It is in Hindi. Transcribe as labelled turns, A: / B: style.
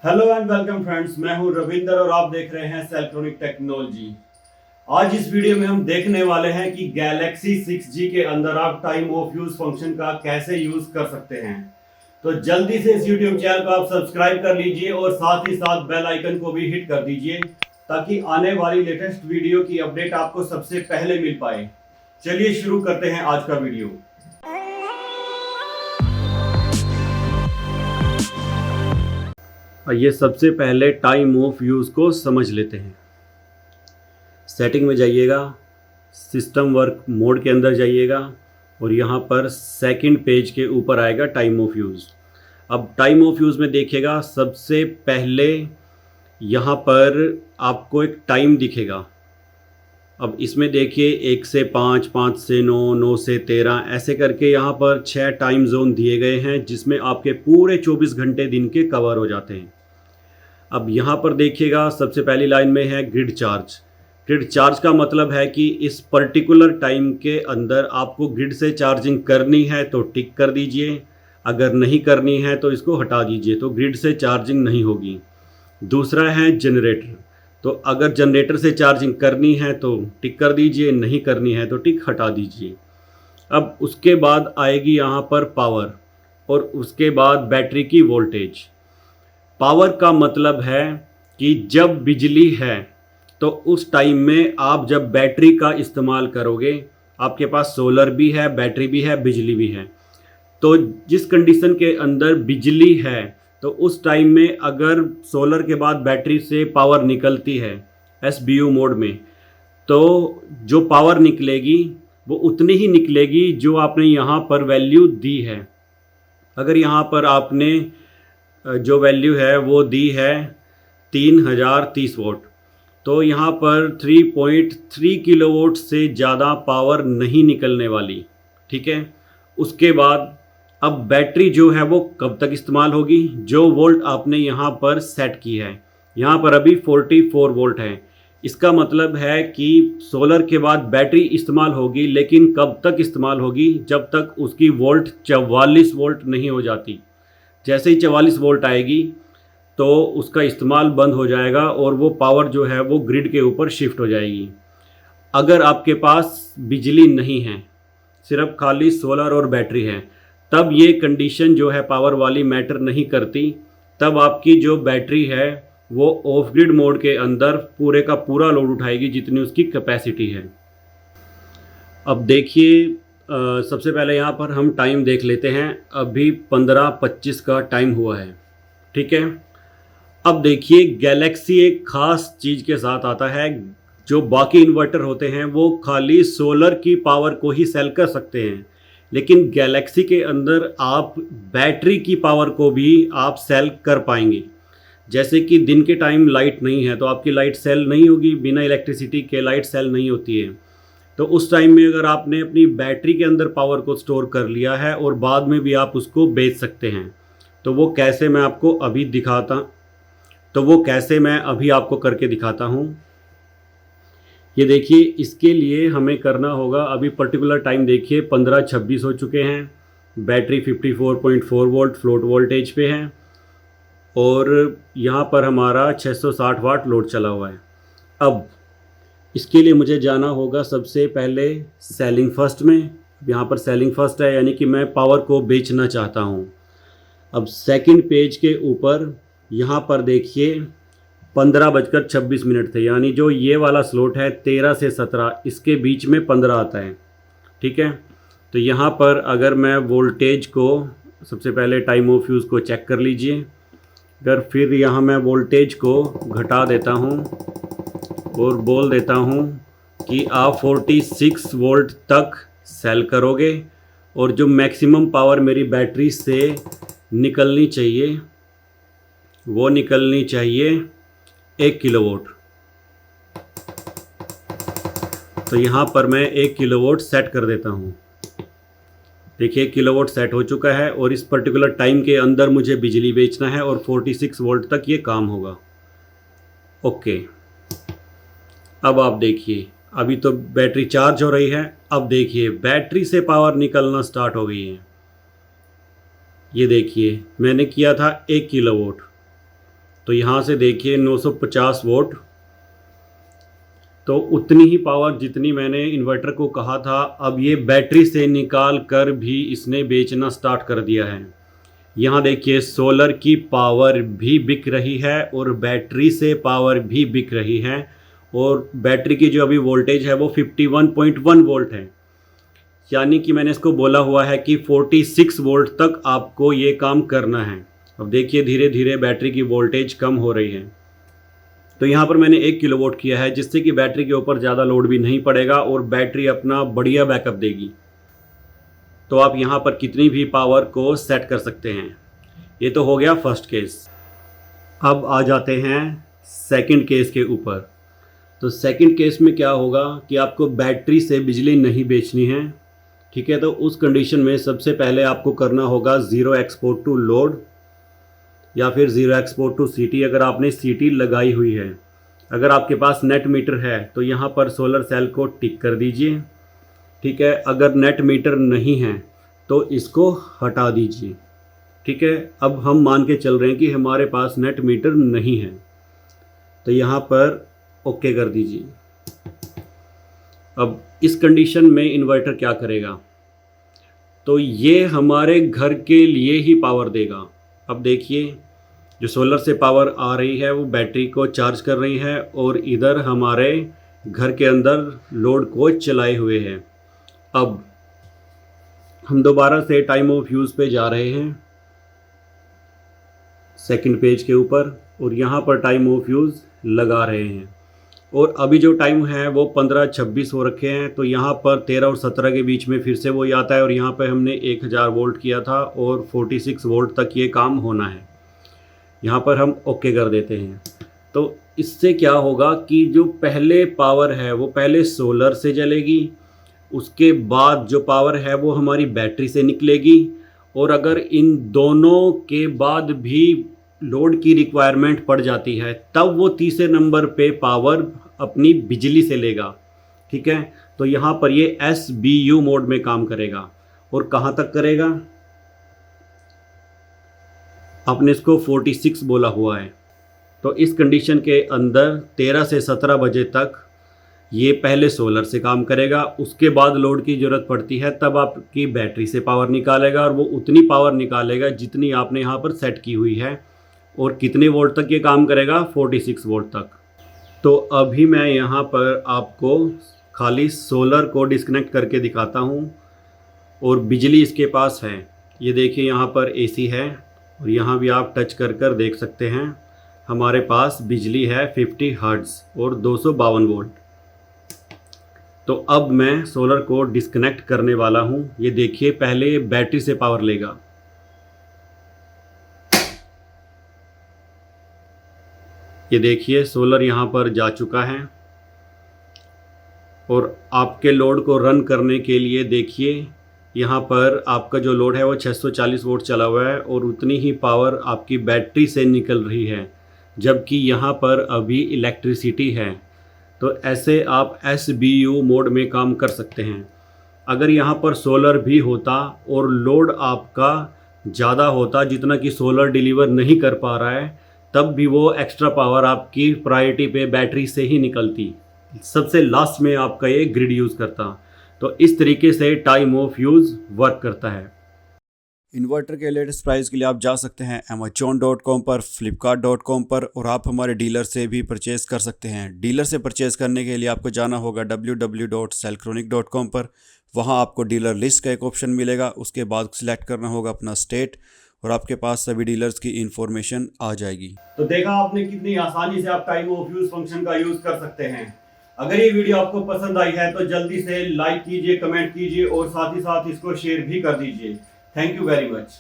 A: हेलो एंड वेलकम फ्रेंड्स, मैं हूं रविंदर और आप देख रहे हैं सेल्ट्रॉनिक टेक्नोलॉजी। आज इस वीडियो में हम देखने वाले हैं कि गैलेक्सी 6G के अंदर आप टाइम ऑफ यूज फंक्शन का कैसे यूज कर सकते हैं। तो जल्दी से इस यूट्यूब चैनल को आप सब्सक्राइब कर लीजिए और साथ ही साथ बेल आइकन को भी हिट कर दीजिए ताकि आने वाली लेटेस्ट वीडियो की अपडेट आपको सबसे पहले मिल पाए। चलिए शुरू करते हैं आज का वीडियो। आइए सबसे पहले टाइम ऑफ यूज़ को समझ लेते हैं। सेटिंग में जाइएगा, सिस्टम वर्क मोड के अंदर जाइएगा और यहाँ पर सेकंड पेज के ऊपर आएगा टाइम ऑफ यूज़। अब टाइम ऑफ यूज़ में देखिएगा, सबसे पहले यहाँ पर आपको एक टाइम दिखेगा। अब इसमें देखिए 1 से 5, 5 से 9, 9 से 13 ऐसे करके यहाँ पर 6 टाइम जोन दिए गए हैं जिसमें आपके पूरे 24 घंटे दिन के कवर हो जाते हैं। अब यहाँ पर देखिएगा, सबसे पहली लाइन में है ग्रिड चार्ज। ग्रिड चार्ज का मतलब है कि इस पर्टिकुलर टाइम के अंदर आपको ग्रिड से चार्जिंग करनी है तो टिक कर दीजिए, अगर नहीं करनी है तो इसको हटा दीजिए, तो ग्रिड से चार्जिंग नहीं होगी। दूसरा है जनरेटर, तो अगर जनरेटर से चार्जिंग करनी है तो टिक कर दीजिए, नहीं करनी है तो टिक हटा दीजिए। अब उसके बाद आएगी यहाँ पर पावर और उसके बाद बैटरी की वोल्टेज। पावर का मतलब है कि जब बिजली है तो उस टाइम में आप जब बैटरी का इस्तेमाल करोगे, आपके पास सोलर भी है, बैटरी भी है, बिजली भी है, तो जिस कंडीशन के अंदर बिजली है तो उस टाइम में अगर सोलर के बाद बैटरी से पावर निकलती है SBU मोड में, तो जो पावर निकलेगी वो उतनी ही निकलेगी जो आपने यहाँ पर वैल्यू दी है। अगर यहाँ पर आपने जो वैल्यू है वो दी है 3030 वोट, तो यहाँ पर 3.3 किलोवाट से ज़्यादा पावर नहीं निकलने वाली। ठीक है, उसके बाद अब बैटरी जो है वो कब तक इस्तेमाल होगी, जो वोल्ट आपने यहाँ पर सेट की है, यहाँ पर अभी 44 वोल्ट है। इसका मतलब है कि सोलर के बाद बैटरी इस्तेमाल होगी, लेकिन कब तक इस्तेमाल होगी, जब तक उसकी वोल्ट 44 वोल्ट नहीं हो जाती। जैसे ही 44 वोल्ट आएगी तो उसका इस्तेमाल बंद हो जाएगा और वो पावर जो है वो ग्रिड के ऊपर शिफ्ट हो जाएगी। अगर आपके पास बिजली नहीं है, सिर्फ खाली सोलर और बैटरी है, तब ये कंडीशन जो है पावर वाली मैटर नहीं करती। तब आपकी जो बैटरी है वो ऑफ ग्रिड मोड के अंदर पूरे का पूरा लोड उठाएगी जितनी उसकी कैपेसिटी है। अब देखिए, सबसे पहले यहाँ पर हम टाइम देख लेते हैं। अभी 15:25 का टाइम हुआ है। ठीक है, अब देखिए गैलेक्सी एक ख़ास चीज़ के साथ आता है। जो बाकी इन्वर्टर होते हैं वो खाली सोलर की पावर को ही सेल कर सकते हैं, लेकिन गैलेक्सी के अंदर आप बैटरी की पावर को भी आप सेल कर पाएंगे। जैसे कि दिन के टाइम लाइट नहीं है तो आपकी लाइट सेल नहीं होगी, बिना इलेक्ट्रिसिटी के लाइट सेल नहीं होती है। तो उस टाइम में अगर आपने अपनी बैटरी के अंदर पावर को स्टोर कर लिया है और बाद में भी आप उसको बेच सकते हैं, तो वो कैसे मैं आपको आपको करके दिखाता हूँ। ये देखिए, इसके लिए हमें करना होगा, अभी पर्टिकुलर टाइम देखिए 15:26 हो चुके हैं। बैटरी 54.4 वोल्ट फ्लोट वोल्टेज पे है और यहाँ पर हमारा 660 वाट लोड चला हुआ है। अब इसके लिए मुझे जाना होगा सबसे पहले सेलिंग फर्स्ट में। यहाँ पर सेलिंग फर्स्ट है, यानी कि मैं पावर को बेचना चाहता हूँ। अब सेकंड पेज के ऊपर यहाँ पर देखिए 15:26 थे, यानी जो ये वाला स्लॉट है 13 से 17, इसके बीच में 15 आता है। ठीक है, तो यहाँ पर अगर मैं वोल्टेज को सबसे पहले टाइम ऑफ यूज़ को चेक कर लीजिए। अगर फिर यहाँ मैं वोल्टेज को घटा देता हूँ और बोल देता हूँ कि आप 46 वोल्ट तक सेल करोगे और जो मैक्सिमम पावर मेरी बैटरी से निकलनी चाहिए वो निकलनी चाहिए 1 किलोवाट। तो यहाँ पर मैं 1 किलोवाट सेट कर देता हूँ। देखिए 1 किलोवाट सेट हो चुका है और इस पर्टिकुलर टाइम के अंदर मुझे बिजली बेचना है और 46 वोल्ट तक ये काम होगा। ओके, अब आप देखिए, अभी तो बैटरी चार्ज हो रही है। अब देखिए बैटरी से पावर निकलना स्टार्ट हो गई है। ये देखिए मैंने किया था 1 किलोवाट, तो यहाँ से देखिए 950 वोल्ट, तो उतनी ही पावर जितनी मैंने इन्वर्टर को कहा था, अब ये बैटरी से निकाल कर भी इसने बेचना स्टार्ट कर दिया है। यहाँ देखिए सोलर की पावर भी बिक रही है और बैटरी से पावर भी बिक रही है, और बैटरी की जो अभी वोल्टेज है वो 51.1 वोल्ट है, यानी कि मैंने इसको बोला हुआ है कि 46 वोल्ट तक आपको ये काम करना है। अब देखिए धीरे धीरे बैटरी की वोल्टेज कम हो रही है। तो यहाँ पर मैंने 1 किलोवाट किया है, जिससे कि बैटरी के ऊपर ज़्यादा लोड भी नहीं पड़ेगा और बैटरी अपना बढ़िया बैकअप देगी। तो आप यहाँ पर कितनी भी पावर को सेट कर सकते हैं। ये तो हो गया फर्स्ट केस। अब आ जाते हैं सेकंड केस के ऊपर। तो सेकंड केस में क्या होगा कि आपको बैटरी से बिजली नहीं बेचनी है, ठीक है। तो उस कंडीशन में सबसे पहले आपको करना होगा ज़ीरो एक्सपोर्ट टू लोड या फिर ज़ीरो एक्सपोर्ट टू सिटी, अगर आपने सिटी लगाई हुई है। अगर आपके पास नेट मीटर है तो यहाँ पर सोलर सेल को टिक कर दीजिए, ठीक है। अगर नेट मीटर नहीं है तो इसको हटा दीजिए, ठीक है। अब हम मान के चल रहे हैं कि हमारे पास नेट मीटर नहीं है, तो यहाँ पर ओके कर दीजिए। अब इस कंडीशन में इन्वर्टर क्या करेगा, तो ये हमारे घर के लिए ही पावर देगा। अब देखिए जो सोलर से पावर आ रही है वो बैटरी को चार्ज कर रही है और इधर हमारे घर के अंदर लोड को चलाए हुए है। अब हम दोबारा से टाइम ऑफ यूज़ पे जा रहे हैं सेकंड पेज के ऊपर, और यहाँ पर टाइम ऑफ यूज़ लगा रहे हैं। और अभी जो टाइम है वो 15:26 हो रखे हैं, तो यहाँ पर 13 और 17 के बीच में फिर से वही आता है, और यहाँ पर हमने 1000 वोल्ट किया था और 46 वोल्ट तक ये काम होना है। यहाँ पर हम ओके कर देते हैं। तो इससे क्या होगा कि जो पहले पावर है वो पहले सोलर से चलेगी, उसके बाद जो पावर है वो हमारी बैटरी से निकलेगी, और अगर इन दोनों के बाद भी लोड की रिक्वायरमेंट पड़ जाती है तब वो तीसरे नंबर पे पावर अपनी बिजली से लेगा, ठीक है। तो यहाँ पर ये SBU मोड में काम करेगा। और कहाँ तक करेगा, आपने इसको 46 बोला हुआ है, तो इस कंडीशन के अंदर 13 से 17 बजे तक ये पहले सोलर से काम करेगा, उसके बाद लोड की ज़रूरत पड़ती है तब आपकी बैटरी से पावर निकालेगा, और वो उतनी पावर निकालेगा जितनी आपने यहाँ पर सेट की हुई है। और कितने वोल्ट तक ये काम करेगा, 46 वोल्ट तक। तो अभी मैं यहाँ पर आपको खाली सोलर को डिस्कनेक्ट करके दिखाता हूँ, और बिजली इसके पास है। ये देखिए यहाँ पर AC है, और यहाँ भी आप टच कर कर देख सकते हैं हमारे पास बिजली है 50 हर्ट्ज़ और 252 वोल्ट। तो अब मैं सोलर को डिस्कनेक्ट करने वाला हूँ। ये देखिए पहले बैटरी से पावर लेगा, ये देखिए सोलर यहाँ पर जा चुका है, और आपके लोड को रन करने के लिए देखिए यहाँ पर आपका जो लोड है वो 640 वोल्ट चला हुआ है, और उतनी ही पावर आपकी बैटरी से निकल रही है, जबकि यहाँ पर अभी इलेक्ट्रिसिटी है। तो ऐसे आप SBU मोड में काम कर सकते हैं। अगर यहाँ पर सोलर भी होता और लोड आपका ज़्यादा होता जितना कि सोलर डिलीवर नहीं कर पा रहा है, तब भी वो एक्स्ट्रा पावर आपकी प्रायोरिटी पे बैटरी से ही निकलती, सबसे लास्ट में आपका ये ग्रिड यूज़ करता। तो इस तरीके से टाइम ऑफ यूज़ वर्क करता है।
B: इन्वर्टर के लेटेस्ट प्राइस के लिए आप जा सकते हैं amazon.com पर, flipkart.com पर, और आप हमारे डीलर से भी परचेस कर सकते हैं। डीलर से परचेस करने के लिए आपको जाना होगा www.cellchronic.com पर। वहां आपको डीलर लिस्ट का एक ऑप्शन मिलेगा, उसके बाद सिलेक्ट करना होगा अपना स्टेट, और आपके पास सभी डीलर्स की इंफॉर्मेशन आ जाएगी।
A: तो देखा आपने कितनी आसानी से आप टाइम ऑफ यूज़ फंक्शन का यूज़ कर सकते हैं। अगर ये वीडियो आपको पसंद आई है तो जल्दी से लाइक कीजिए, कमेंट कीजिए, और साथ ही साथ इसको शेयर भी कर दीजिए। Thank you very much.